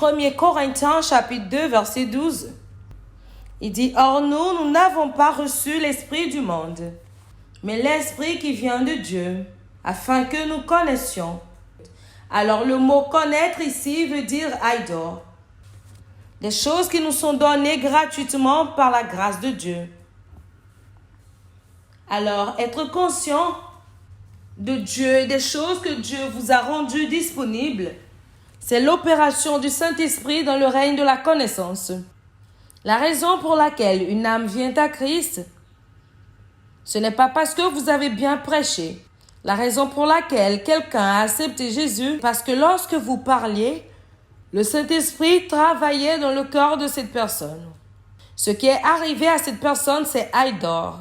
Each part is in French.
1 Corinthiens chapitre 2 verset 12. Il dit, « Or nous n'avons pas reçu l'esprit du monde, mais l'esprit qui vient de Dieu, afin que nous connaissions. » Alors le mot « connaître » ici veut dire « aidor ». Des choses qui nous sont données gratuitement par la grâce de Dieu. Alors, être conscient de Dieu et des choses que Dieu vous a rendues disponibles, c'est l'opération du Saint-Esprit dans le règne de la connaissance. La raison pour laquelle une âme vient à Christ, ce n'est pas parce que vous avez bien prêché. La raison pour laquelle quelqu'un a accepté Jésus, parce que lorsque vous parliez, le Saint-Esprit travaillait dans le cœur de cette personne. Ce qui est arrivé à cette personne, c'est aidor.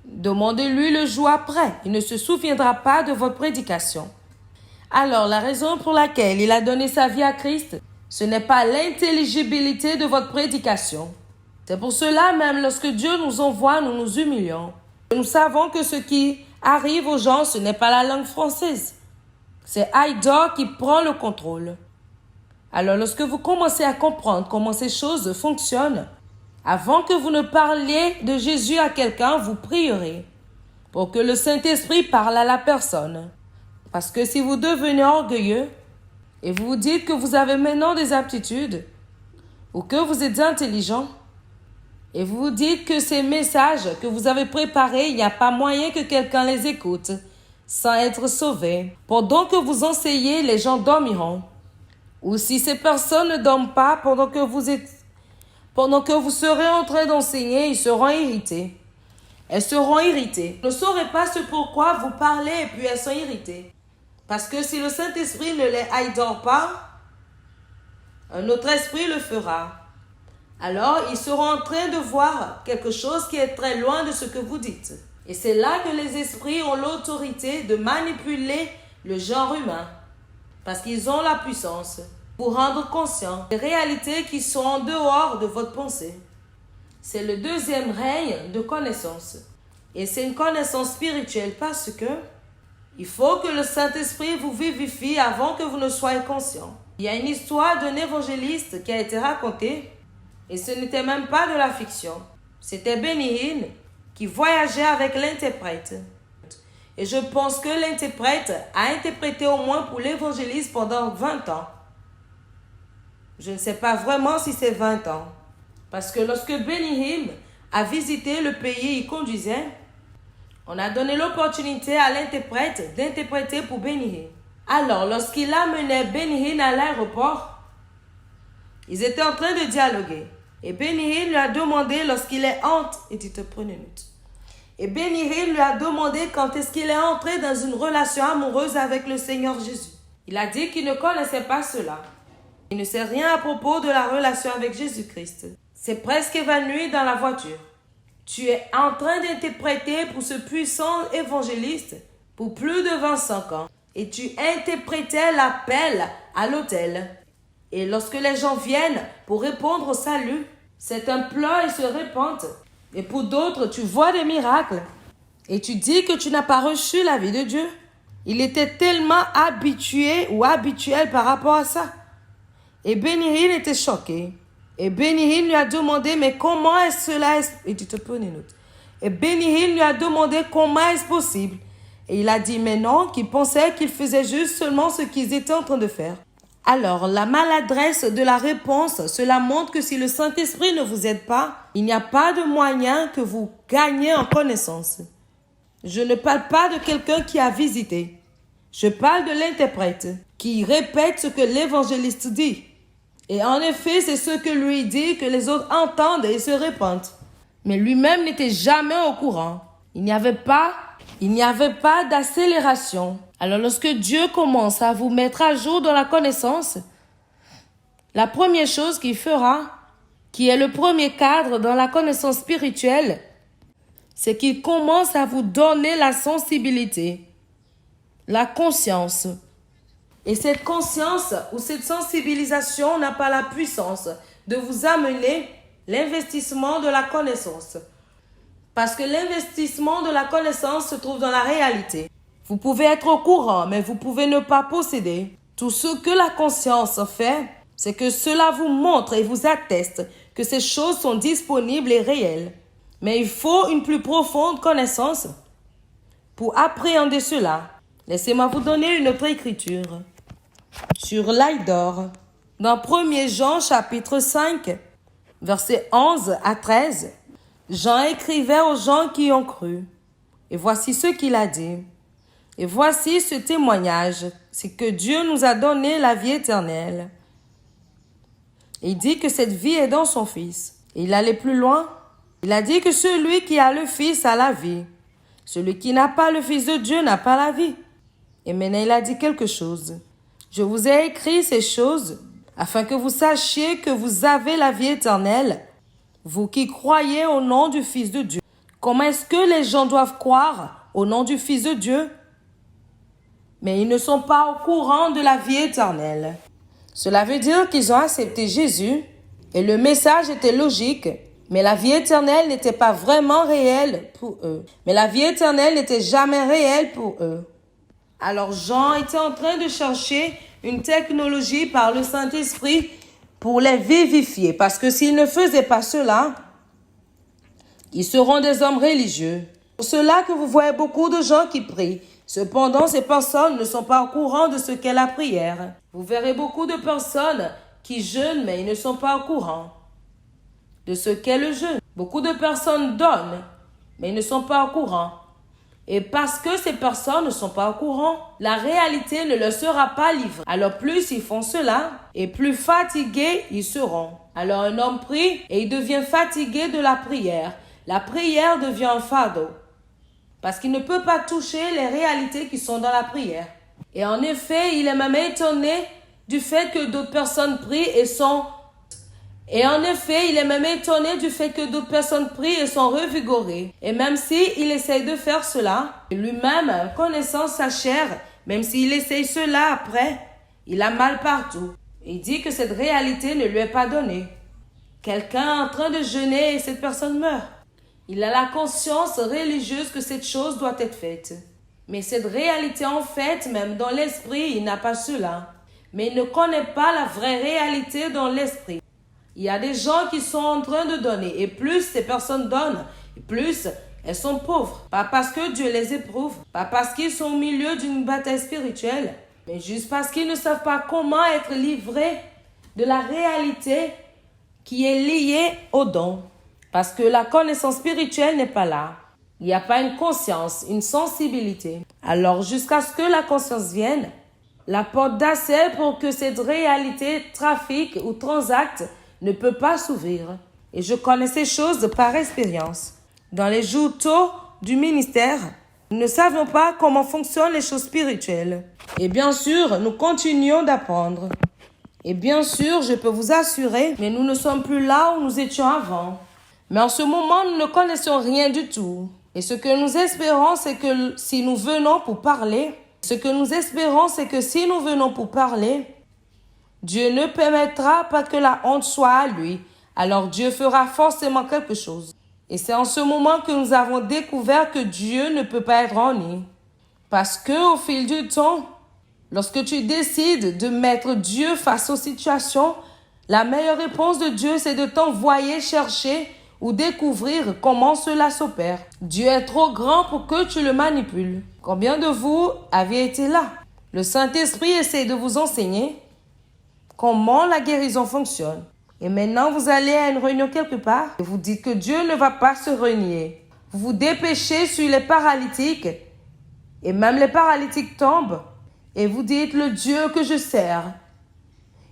Demandez-lui le jour après. Il ne se souviendra pas de votre prédication. Alors, la raison pour laquelle il a donné sa vie à Christ, ce n'est pas l'intelligibilité de votre prédication. C'est pour cela même, lorsque Dieu nous envoie, nous nous humilions. Nous savons que ce qui arrive aux gens, ce n'est pas la langue française. C'est aidor qui prend le contrôle. Alors, lorsque vous commencez à comprendre comment ces choses fonctionnent, avant que vous ne parliez de Jésus à quelqu'un, vous prierez pour que le Saint-Esprit parle à la personne. Parce que si vous devenez orgueilleux et vous vous dites que vous avez maintenant des aptitudes ou que vous êtes intelligent et vous vous dites que ces messages que vous avez préparés, il n'y a pas moyen que quelqu'un les écoute sans être sauvé. Pendant que vous enseignez, les gens dormiront. Ou si ces personnes ne dorment pas pendant que vous serez en train d'enseigner, ils seront irrités. Elles seront irritées. Vous ne saurez pas ce pourquoi vous parlez et puis elles sont irritées. Parce que si le Saint-Esprit ne les aidore pas, un autre esprit le fera. Alors, ils seront en train de voir quelque chose qui est très loin de ce que vous dites. Et c'est là que les esprits ont l'autorité de manipuler le genre humain. Parce qu'ils ont la puissance pour rendre conscient des réalités qui sont en dehors de votre pensée. C'est le deuxième règne de connaissance. Et c'est une connaissance spirituelle parce que il faut que le Saint-Esprit vous vivifie avant que vous ne soyez conscient. Il y a une histoire d'un évangéliste qui a été racontée et ce n'était même pas de la fiction. C'était Benny Hinn qui voyageait avec l'interprète. Et je pense que l'interprète a interprété au moins pour l'évangéliste pendant 20 ans. Je ne sais pas vraiment si c'est 20 ans. Parce que lorsque Benny Hinn a visité le pays il conduisait, on a donné l'opportunité à l'interprète d'interpréter pour Benny Hinn. Alors, lorsqu'il amenait Benny Hinn à l'aéroport, ils étaient en train de dialoguer. Et Benny Hinn lui a demandé lorsqu'il est entré... Et Benny Hinn lui a demandé quand est-ce qu'il est entré dans une relation amoureuse avec le Seigneur Jésus. Il a dit qu'il ne connaissait pas cela. Il ne sait rien à propos de la relation avec Jésus-Christ. C'est presque évanoui dans la voiture. Tu es en train d'interpréter pour ce puissant évangéliste pour plus de 25 ans. Et tu interprétais l'appel à l'autel. Et lorsque les gens viennent pour répondre au salut, c'est un pleur et se répandent. Et pour d'autres, tu vois des miracles. Et tu dis que tu n'as pas reçu la vie de Dieu. Il était tellement habitué ou habituel par rapport à ça. Et Benny Hinn était choqué. Et Benny Hinn lui a demandé, mais comment est-ce cela? Et Benny Hinn lui a demandé comment est-ce possible. Et il a dit, mais non, qu'il pensait qu'il faisait juste seulement ce qu'ils étaient en train de faire. Alors, la maladresse de la réponse, cela montre que si le Saint-Esprit ne vous aide pas, il n'y a pas de moyen que vous gagnez en connaissance. Je ne parle pas de quelqu'un qui a visité. Je parle de l'interprète qui répète ce que l'évangéliste dit. Et en effet, c'est ce que lui dit que les autres entendent et se répandent. Mais lui-même n'était jamais au courant. Il n'y avait pas d'accélération. Alors lorsque Dieu commence à vous mettre à jour dans la connaissance, la première chose qu'il fera, qui est le premier cadre dans la connaissance spirituelle, c'est qu'il commence à vous donner la sensibilité, la conscience. Et cette conscience ou cette sensibilisation n'a pas la puissance de vous amener l'investissement de la connaissance. Parce que l'investissement de la connaissance se trouve dans la réalité. Vous pouvez être au courant, mais vous pouvez ne pas posséder. Tout ce que la conscience fait, C'est que cela vous montre et vous atteste que ces choses sont disponibles et réelles. Mais il faut une plus profonde connaissance pour appréhender cela. Laissez-moi vous donner une autre écriture sur l'œil d'or. Dans 1 Jean chapitre 5, versets 11 à 13, Jean écrivait aux gens qui ont cru. Et voici ce qu'il a dit. Et voici ce témoignage, c'est que Dieu nous a donné la vie éternelle. Il dit que cette vie est dans son Fils. Et il allait plus loin. Il a dit que celui qui a le Fils a la vie. Celui qui n'a pas le Fils de Dieu n'a pas la vie. Et maintenant il a dit quelque chose. Je vous ai écrit ces choses afin que vous sachiez que vous avez la vie éternelle, vous qui croyez au nom du Fils de Dieu. Comment est-ce que les gens doivent croire au nom du Fils de Dieu? Mais ils ne sont pas au courant de la vie éternelle. Cela veut dire qu'ils ont accepté Jésus et le message était logique, mais la vie éternelle n'était pas vraiment réelle pour eux. Mais la vie éternelle n'était jamais réelle pour eux. Alors Jean était en train de chercher une technologie par le Saint-Esprit pour les vivifier, parce que s'ils ne faisaient pas cela, ils seront des hommes religieux. C'est pour cela que vous voyez beaucoup de gens qui prient. Cependant, ces personnes ne sont pas au courant de ce qu'est la prière. Vous verrez beaucoup de personnes qui jeûnent, mais ils ne sont pas au courant de ce qu'est le jeûne. Beaucoup de personnes donnent, mais ils ne sont pas au courant. Et parce que ces personnes ne sont pas au courant, la réalité ne leur sera pas livrée. Alors plus ils font cela, et plus fatigués ils seront. Alors un homme prie et il devient fatigué de la prière. La prière devient un fardeau. Parce qu'il ne peut pas toucher les réalités qui sont dans la prière. Et en effet, il est même étonné du fait que d'autres personnes prient et sont revigorées. Et même s'il essaye de faire cela, lui-même, connaissant sa chair, même s'il essaye cela après, il a mal partout. Il dit que cette réalité ne lui est pas donnée. Quelqu'un est en train de jeûner et cette personne meurt. Il a la conscience religieuse que cette chose doit être faite. Mais cette réalité, en fait, même dans l'esprit, il n'a pas cela. Mais il ne connaît pas la vraie réalité dans l'esprit. Il y a des gens qui sont en train de donner. Et plus ces personnes donnent, et plus elles sont pauvres. Pas parce que Dieu les éprouve, pas parce qu'ils sont au milieu d'une bataille spirituelle, mais juste parce qu'ils ne savent pas comment être livrés de la réalité qui est liée au don. Parce que la connaissance spirituelle n'est pas là. Il n'y a pas une conscience, une sensibilité. Alors jusqu'à ce que la conscience vienne, la porte d'accès pour que cette réalité trafique ou transacte ne peut pas s'ouvrir. Et je connais ces choses par expérience. Dans les jours tôt du ministère, nous ne savions pas comment fonctionnent les choses spirituelles. Et bien sûr, nous continuons d'apprendre. Et bien sûr, je peux vous assurer, mais nous ne sommes plus là où nous étions avant. Mais en ce moment, nous ne connaissons rien du tout. Et ce que nous espérons, c'est que si nous venons pour parler, Dieu ne permettra pas que la honte soit à lui. Alors Dieu fera forcément quelque chose. Et c'est en ce moment que nous avons découvert que Dieu ne peut pas être honni. Parce que au fil du temps, lorsque tu décides de mettre Dieu face aux situations, la meilleure réponse de Dieu, c'est de t'envoyer chercher ou découvrir comment cela s'opère. Dieu est trop grand pour que tu le manipules. Combien de vous avez été là? Le Saint-Esprit essaie de vous enseigner comment la guérison fonctionne. Et maintenant, vous allez à une réunion quelque part et vous dites que Dieu ne va pas se renier. Vous vous dépêchez sur les paralytiques et même les paralytiques tombent et vous dites le Dieu que je sers,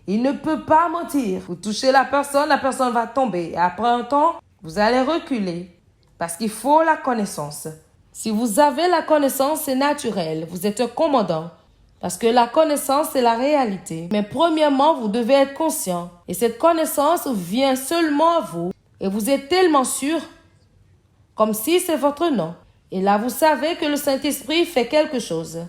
il ne peut pas mentir. Vous touchez la personne va tomber. Et après un temps, vous allez reculer parce qu'il faut la connaissance. Si vous avez la connaissance, c'est naturel. Vous êtes un commandant parce que la connaissance, c'est la réalité. Mais premièrement, vous devez être conscient. Et cette connaissance vient seulement à vous. Et vous êtes tellement sûr, comme si c'est votre nom. Et là, vous savez que le Saint-Esprit fait quelque chose.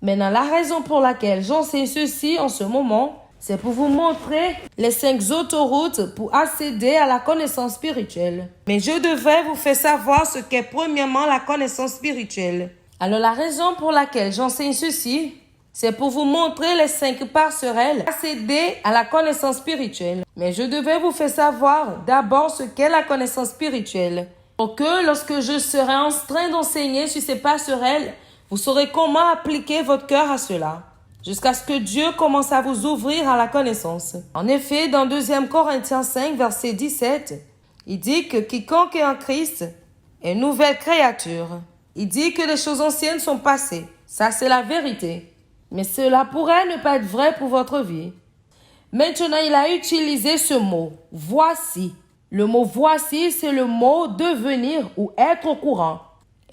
Maintenant, la raison pour laquelle j'enseigne ceci en ce moment, c'est pour vous montrer les 5 autoroutes pour accéder à la connaissance spirituelle. Mais je devrais vous faire savoir ce qu'est premièrement la connaissance spirituelle. Alors la raison pour laquelle j'enseigne ceci, C'est pour vous montrer les 5 passerelles à accéder à la connaissance spirituelle. Mais je devais vous faire savoir d'abord ce qu'est la connaissance spirituelle. Pour que lorsque je serai en train d'enseigner sur ces passerelles, vous saurez comment appliquer votre cœur à cela, jusqu'à ce que Dieu commence à vous ouvrir à la connaissance. En effet, dans 2 Corinthiens 5, verset 17, il dit que quiconque est en Christ est une nouvelle créature. Il dit que les choses anciennes sont passées. Ça, c'est la vérité. Mais cela pourrait ne pas être vrai pour votre vie. Maintenant, il a utilisé ce mot, voici. Le mot voici, c'est le mot devenir ou être au courant.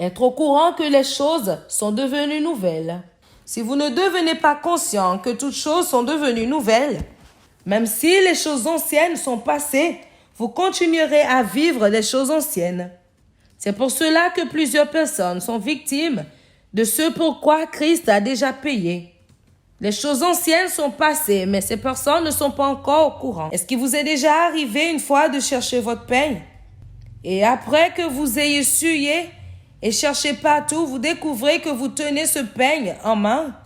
Être au courant que les choses sont devenues nouvelles. Si vous ne devenez pas conscient que toutes choses sont devenues nouvelles, même si les choses anciennes sont passées, vous continuerez à vivre des choses anciennes. C'est pour cela que plusieurs personnes sont victimes de ce pourquoi Christ a déjà payé. Les choses anciennes sont passées, mais ces personnes ne sont pas encore au courant. Est-ce qu'il vous est déjà arrivé une fois de chercher votre peigne? Et après que vous ayez essuyé et cherché partout, vous découvrez que vous tenez ce peigne en main.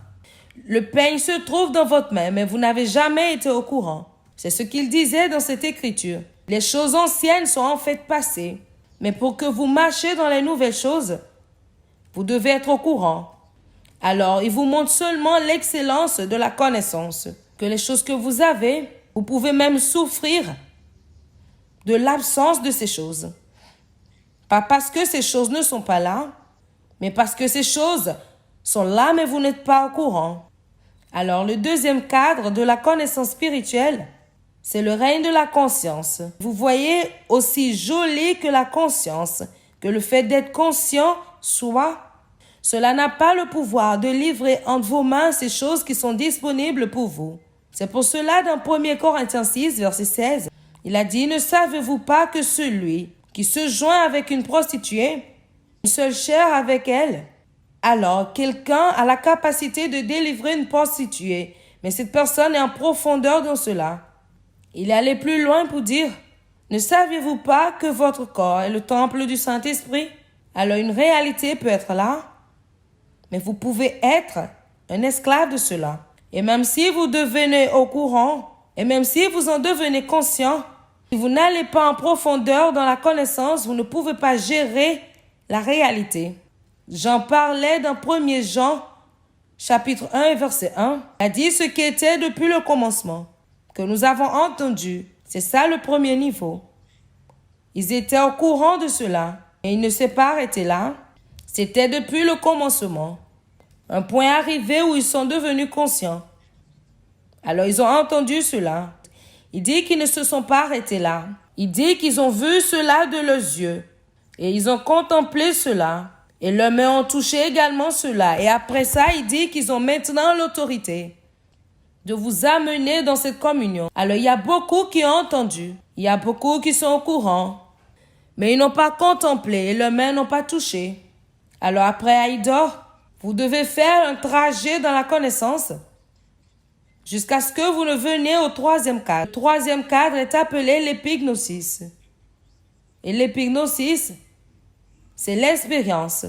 Le peigne se trouve dans votre main, mais vous n'avez jamais été au courant. C'est ce qu'il disait dans cette écriture. Les choses anciennes sont en fait passées, mais pour que vous marchiez dans les nouvelles choses, vous devez être au courant. Alors, il vous montre seulement l'excellence de la connaissance, que les choses que vous avez, vous pouvez même souffrir de l'absence de ces choses. Pas parce que ces choses ne sont pas là, mais parce que ces choses sont là, mais vous n'êtes pas au courant. Alors, le deuxième cadre de la connaissance spirituelle, c'est le règne de la conscience. Vous voyez, aussi joli que la conscience, que le fait d'être conscient soit, cela n'a pas le pouvoir de livrer entre vos mains ces choses qui sont disponibles pour vous. C'est pour cela, dans 1 Corinthiens 6, verset 16, il a dit, « Ne savez-vous pas que celui qui se joint avec une prostituée, une seule chair avec elle, alors quelqu'un a la capacité de délivrer une prostituée, mais cette personne est en profondeur dans cela. » Il est allé plus loin pour dire, « Ne saviez-vous pas que votre corps est le temple du Saint-Esprit? » Alors une réalité peut être là, mais vous pouvez être un esclave de cela. Et même si vous devenez au courant, et même si vous en devenez conscient, si vous n'allez pas en profondeur dans la connaissance, vous ne pouvez pas gérer la réalité. J'en parlais dans 1 Jean, chapitre 1 et verset 1. Il a dit ce qui était depuis le commencement, que nous avons entendu. C'est ça le premier niveau. Ils étaient au courant de cela, et ils ne s'est pas arrêté là. C'était depuis le commencement. Un point arrivé où ils sont devenus conscients. Alors ils ont entendu cela. Il dit qu'ils ne se sont pas arrêtés là. Il dit qu'ils ont vu cela de leurs yeux. Et ils ont contemplé cela. Et leurs mains ont touché également cela. Et après ça, il dit qu'ils ont maintenant l'autorité de vous amener dans cette communion. Alors il y a beaucoup qui ont entendu. Il y a beaucoup qui sont au courant. Mais ils n'ont pas contemplé et leurs mains n'ont pas touché. Alors après Aïdor, vous devez faire un trajet dans la connaissance jusqu'à ce que vous ne veniez au 3e cadre. Le 3e cadre est appelé l'épignosis. Et l'épignosis, c'est l'expérience.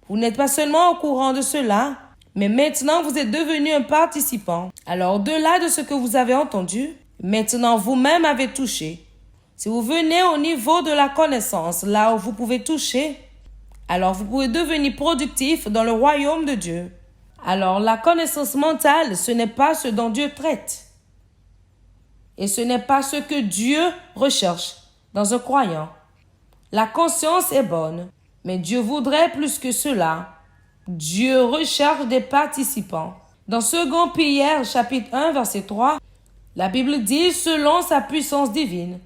Vous n'êtes pas seulement au courant de cela, mais maintenant vous êtes devenu un participant. Alors au-delà de ce que vous avez entendu, maintenant vous-même avez touché. Si vous venez au niveau de la connaissance, là où vous pouvez toucher, alors vous pouvez devenir productif dans le royaume de Dieu. Alors la connaissance mentale, ce n'est pas ce dont Dieu traite. Et ce n'est pas ce que Dieu recherche dans un croyant. La conscience est bonne, mais Dieu voudrait plus que cela. Dieu recherche des participants. Dans 2 Pierre, chapitre 1, verset 3, la Bible dit selon sa puissance divine.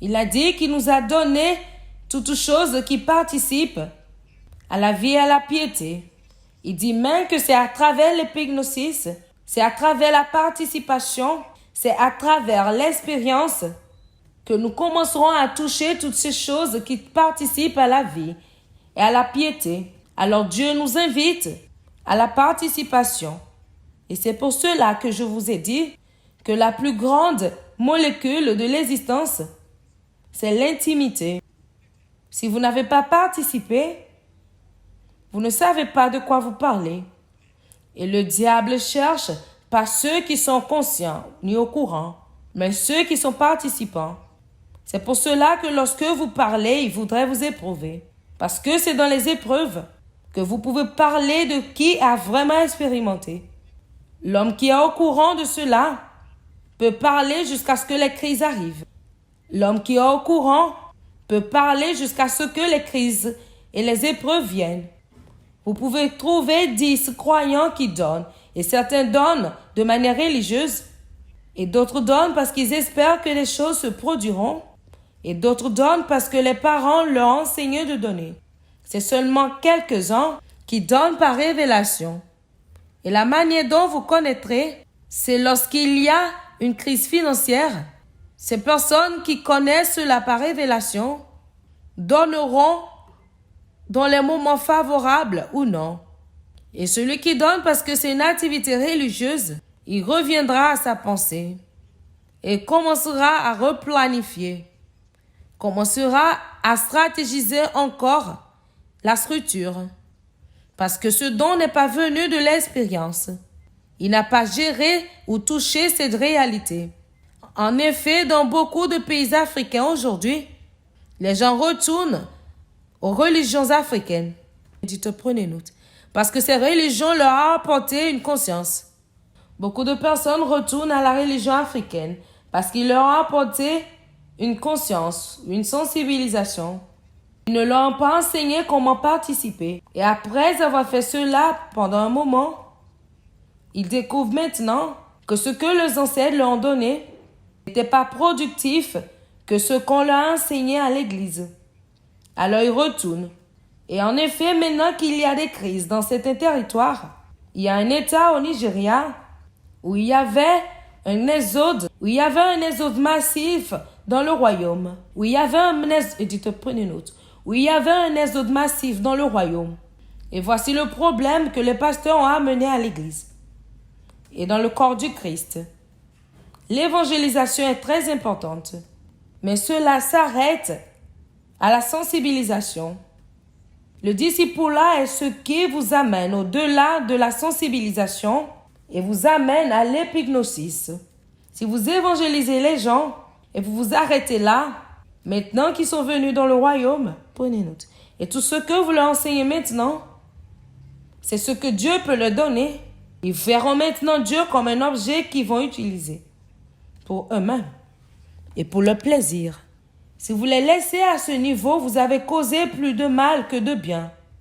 Il a dit qu'il nous a donné toutes choses qui participent à la vie et à la piété. Il dit même que c'est à travers l'épignosis, c'est à travers la participation, c'est à travers l'expérience que nous commencerons à toucher toutes ces choses qui participent à la vie et à la piété. Alors Dieu nous invite à la participation. Et c'est pour cela que je vous ai dit que la plus grande molécule de l'existence, c'est l'intimité. Si vous n'avez pas participé, vous ne savez pas de quoi vous parlez. Et le diable cherche pas ceux qui sont conscients ni au courant, mais ceux qui sont participants. C'est pour cela que lorsque vous parlez, il voudrait vous éprouver. Parce que c'est dans les épreuves que vous pouvez parler de qui a vraiment expérimenté. L'homme qui est au courant de cela peut parler jusqu'à ce que les crises arrivent. L'homme qui est au courant peut parler jusqu'à ce que les crises et les épreuves viennent. Vous pouvez trouver 10 croyants qui donnent, et certains donnent de manière religieuse, et d'autres donnent parce qu'ils espèrent que les choses se produiront, et d'autres donnent parce que les parents leur ont enseigné de donner. C'est seulement quelques-uns qui donnent par révélation. Et la manière dont vous connaîtrez, c'est lorsqu'il y a une crise financière. Ces personnes qui connaissent cela par révélation donneront dans les moments favorables ou non. Et celui qui donne parce que c'est une activité religieuse, il reviendra à sa pensée et commencera à replanifier, commencera à stratégiser encore la structure. Parce que ce don n'est pas venu de l'expérience. Il n'a pas géré ou touché cette réalité. En effet, dans beaucoup de pays africains aujourd'hui, les gens retournent aux religions africaines. Dites, prenez note. Parce que ces religions leur ont apporté une conscience. Beaucoup de personnes retournent à la religion africaine parce qu'ils leur ont apporté une conscience, une sensibilisation. Ils ne leur ont pas enseigné comment participer. Et après avoir fait cela pendant un moment, ils découvrent maintenant que ce que leurs ancêtres leur ont donné n'était pas productif que ce qu'on leur a enseigné à l'église. Alors ils retournent. Et en effet, maintenant qu'il y a des crises dans certains territoires, il y a un État au Nigeria où il y avait un exode massif dans le royaume. Où il y avait un exode massif dans le royaume. Et voici le problème que les pasteurs ont amené à l'église et dans le corps du Christ. L'évangélisation est très importante, mais cela s'arrête à la sensibilisation. Le discipulat est ce qui vous amène au-delà de la sensibilisation et vous amène à l'épignosis. Si vous évangélisez les gens et vous vous arrêtez là, maintenant qu'ils sont venus dans le royaume, prenez note. Et tout ce que vous leur enseignez maintenant, c'est ce que Dieu peut leur donner. Ils verront maintenant Dieu comme un objet qu'ils vont utiliser pour eux-mêmes et pour leur plaisir. Si vous les laissez à ce niveau, vous avez causé plus de mal que de bien.